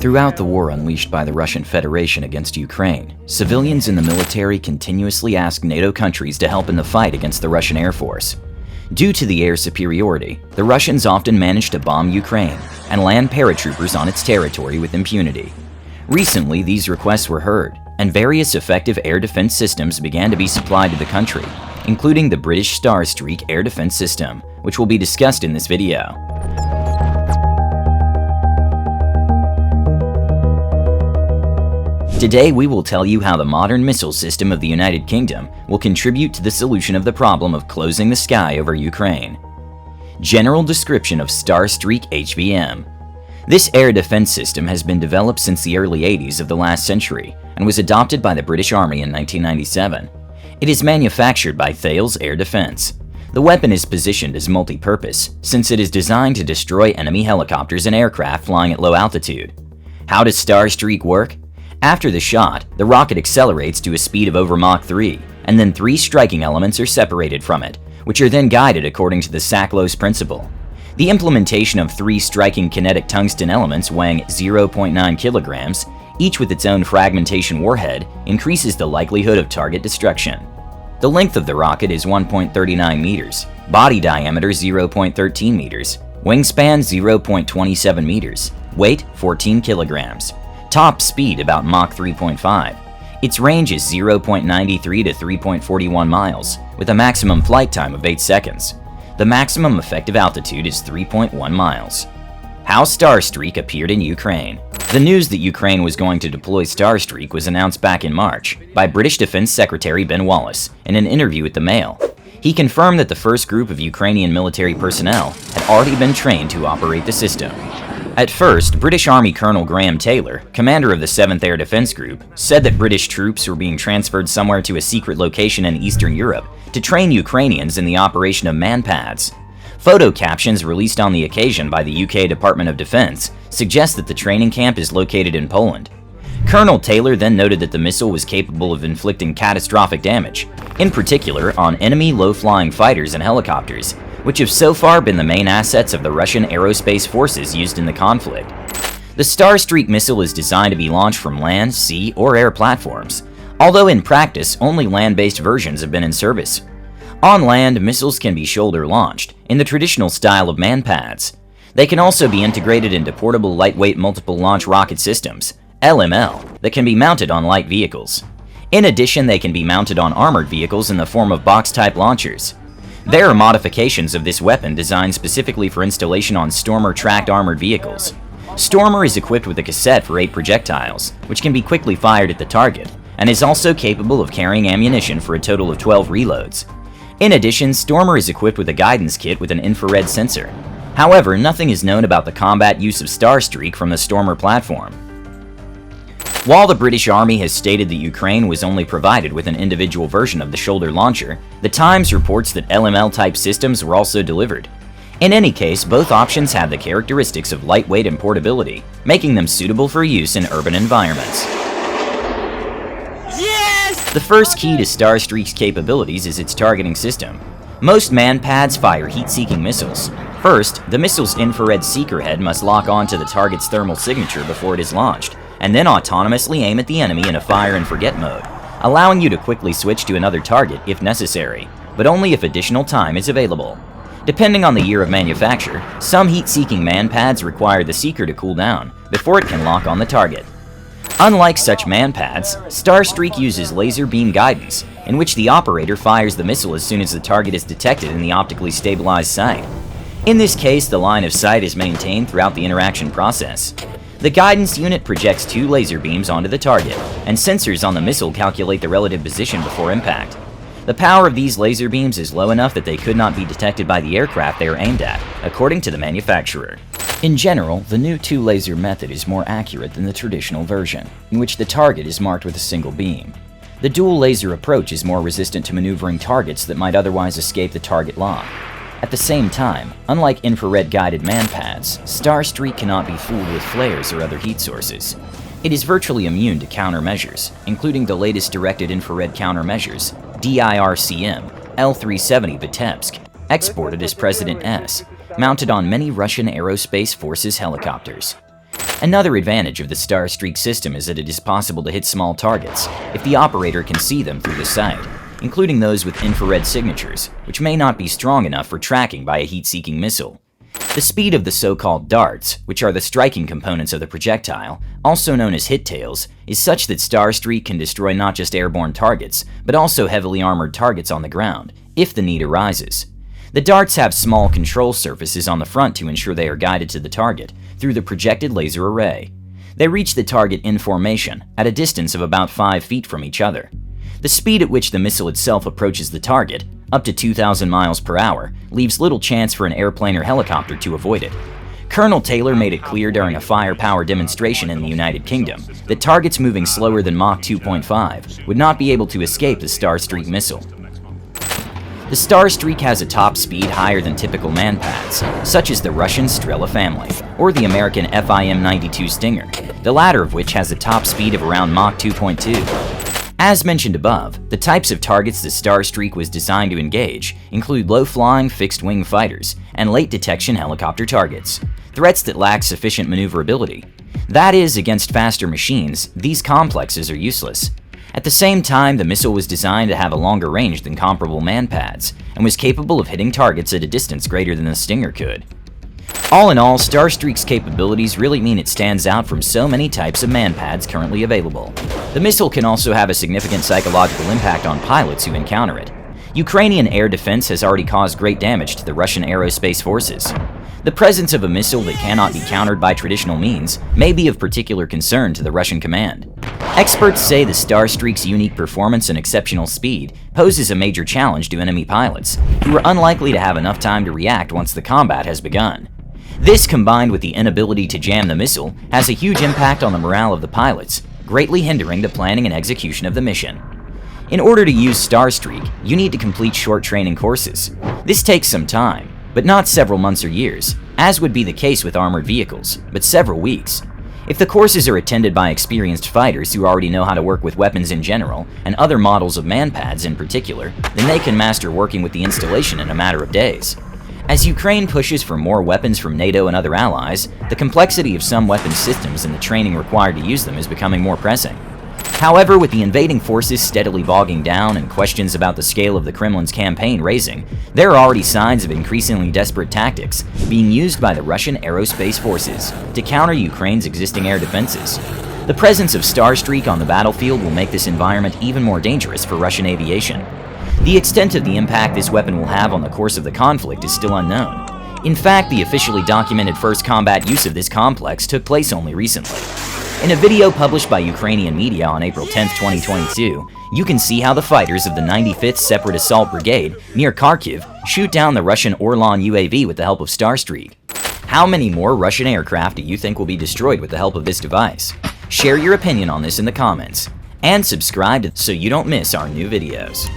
Throughout the war unleashed by the Russian Federation against Ukraine, civilians in the military continuously asked NATO countries to help in the fight against the Russian Air Force. Due to the air superiority, the Russians often managed to bomb Ukraine and land paratroopers on its territory with impunity. Recently, these requests were heard, and various effective air defense systems began to be supplied to the country, including the British Starstreak air defense system, which will be discussed in this video. Today, we will tell you how the modern missile system of the United Kingdom will contribute to the solution of the problem of closing the sky over Ukraine. General description of Starstreak HVM. This air defense system has been developed since the early 80s of the last century and was adopted by the British Army in 1997. It is manufactured by Thales Air Defense. The weapon is positioned as multi-purpose since it is designed to destroy enemy helicopters and aircraft flying at low altitude. How does Starstreak work? After the shot, the rocket accelerates to a speed of over Mach 3, and then 3 striking elements are separated from it, which are then guided according to the Sacklos principle. The implementation of 3 striking kinetic tungsten elements weighing 0.9 kilograms, each with its own fragmentation warhead, increases the likelihood of target destruction. The length of the rocket is 1.39 meters, body diameter 0.13 meters, wingspan 0.27 meters, weight 14 kilograms. Top speed about Mach 3.5. Its range is 0.93 to 3.41 miles, with a maximum flight time of 8 seconds. The maximum effective altitude is 3.1 miles. How Starstreak appeared in Ukraine. The news that Ukraine was going to deploy Starstreak was announced back in March by British Defense Secretary Ben Wallace in an interview with the Mail. He confirmed that the first group of Ukrainian military personnel had already been trained to operate the system. At first, British Army Colonel Graham Taylor, commander of the 7th Air Defense Group, said that British troops were being transferred somewhere to a secret location in Eastern Europe to train Ukrainians in the operation of manpads. Photo captions released on the occasion by the UK Department of Defense suggest that the training camp is located in Poland. Colonel Taylor then noted that the missile was capable of inflicting catastrophic damage, in particular on enemy low-flying fighters and helicopters, which have so far been the main assets of the Russian aerospace forces used in the conflict. The Starstreak missile is designed to be launched from land, sea, or air platforms, although in practice only land-based versions have been in service. On land, missiles can be shoulder-launched, in the traditional style of manpads. They can also be integrated into portable lightweight multiple launch rocket systems, LML, that can be mounted on light vehicles. In addition, they can be mounted on armored vehicles in the form of box-type launchers. There are modifications of this weapon designed specifically for installation on Stormer tracked armored vehicles. Stormer is equipped with a cassette for 8 projectiles, which can be quickly fired at the target, and is also capable of carrying ammunition for a total of 12 reloads. In addition, Stormer is equipped with a guidance kit with an infrared sensor. However, nothing is known about the combat use of Starstreak from the Stormer platform. While the British Army has stated that Ukraine was only provided with an individual version of the shoulder launcher, the Times reports that LML-type systems were also delivered. In any case, both options have the characteristics of lightweight and portability, making them suitable for use in urban environments. Yes! The first key to Starstreak's capabilities is its targeting system. Most manpads fire heat-seeking missiles. First, the missile's infrared seeker head must lock onto the target's thermal signature before it is launched, and then autonomously aim at the enemy in a fire-and-forget mode, allowing you to quickly switch to another target if necessary, but only if additional time is available. Depending on the year of manufacture, some heat-seeking manpads require the seeker to cool down before it can lock on the target. Unlike such manpads, Starstreak uses laser beam guidance, in which the operator fires the missile as soon as the target is detected in the optically stabilized sight. In this case, the line of sight is maintained throughout the interaction process. The guidance unit projects 2 laser beams onto the target, and sensors on the missile calculate the relative position before impact. The power of these laser beams is low enough that they could not be detected by the aircraft they are aimed at, according to the manufacturer. In general, the new 2-laser method is more accurate than the traditional version, in which the target is marked with a single beam. The dual laser approach is more resistant to maneuvering targets that might otherwise escape the target lock. At the same time, unlike infrared-guided manpads, Starstreak cannot be fooled with flares or other heat sources. It is virtually immune to countermeasures, including the latest directed infrared countermeasures, DIRCM, L-370 Vitebsk, exported as President S, mounted on many Russian aerospace forces helicopters. Another advantage of the Starstreak system is that it is possible to hit small targets if the operator can see them through the sight, including those with infrared signatures, which may not be strong enough for tracking by a heat-seeking missile. The speed of the so-called darts, which are the striking components of the projectile, also known as hit tails, is such that Starstreak can destroy not just airborne targets, but also heavily armored targets on the ground, if the need arises. The darts have small control surfaces on the front to ensure they are guided to the target through the projected laser array. They reach the target in formation, at a distance of about 5 feet from each other. The speed at which the missile itself approaches the target, up to 2,000 miles per hour, leaves little chance for an airplane or helicopter to avoid it. Colonel Taylor made it clear during a firepower demonstration in the United Kingdom that targets moving slower than Mach 2.5 would not be able to escape the Starstreak missile. The Starstreak has a top speed higher than typical manpads, such as the Russian Strela family, or the American FIM-92 Stinger, the latter of which has a top speed of around Mach 2.2. As mentioned above, the types of targets the Starstreak was designed to engage include low-flying fixed-wing fighters and late-detection helicopter targets, threats that lack sufficient maneuverability. That is, against faster machines, these complexes are useless. At the same time, the missile was designed to have a longer range than comparable manpads, and was capable of hitting targets at a distance greater than the Stinger could. All in all, Starstreak's capabilities really mean it stands out from so many types of manpads currently available. The missile can also have a significant psychological impact on pilots who encounter it. Ukrainian air defense has already caused great damage to the Russian aerospace forces. The presence of a missile that cannot be countered by traditional means may be of particular concern to the Russian command. Experts say the Starstreak's unique performance and exceptional speed poses a major challenge to enemy pilots, who are unlikely to have enough time to react once the combat has begun. This, combined with the inability to jam the missile, has a huge impact on the morale of the pilots, greatly hindering the planning and execution of the mission. In order to use Starstreak, you need to complete short training courses. This takes some time, but not several months or years, as would be the case with armored vehicles, but several weeks. If the courses are attended by experienced fighters who already know how to work with weapons in general, and other models of manpads in particular, then they can master working with the installation in a matter of days. As Ukraine pushes for more weapons from NATO and other allies, the complexity of some weapons systems and the training required to use them is becoming more pressing. However, with the invading forces steadily bogging down and questions about the scale of the Kremlin's campaign raising, there are already signs of increasingly desperate tactics being used by the Russian aerospace forces to counter Ukraine's existing air defenses. The presence of Starstreak on the battlefield will make this environment even more dangerous for Russian aviation. The extent of the impact this weapon will have on the course of the conflict is still unknown. In fact, the officially documented first combat use of this complex took place only recently. In a video published by Ukrainian media on April 10, 2022, you can see how the fighters of the 95th Separate Assault Brigade near Kharkiv shoot down the Russian Orlan UAV with the help of Starstreak. How many more Russian aircraft do you think will be destroyed with the help of this device? Share your opinion on this in the comments, and subscribe so you don't miss our new videos.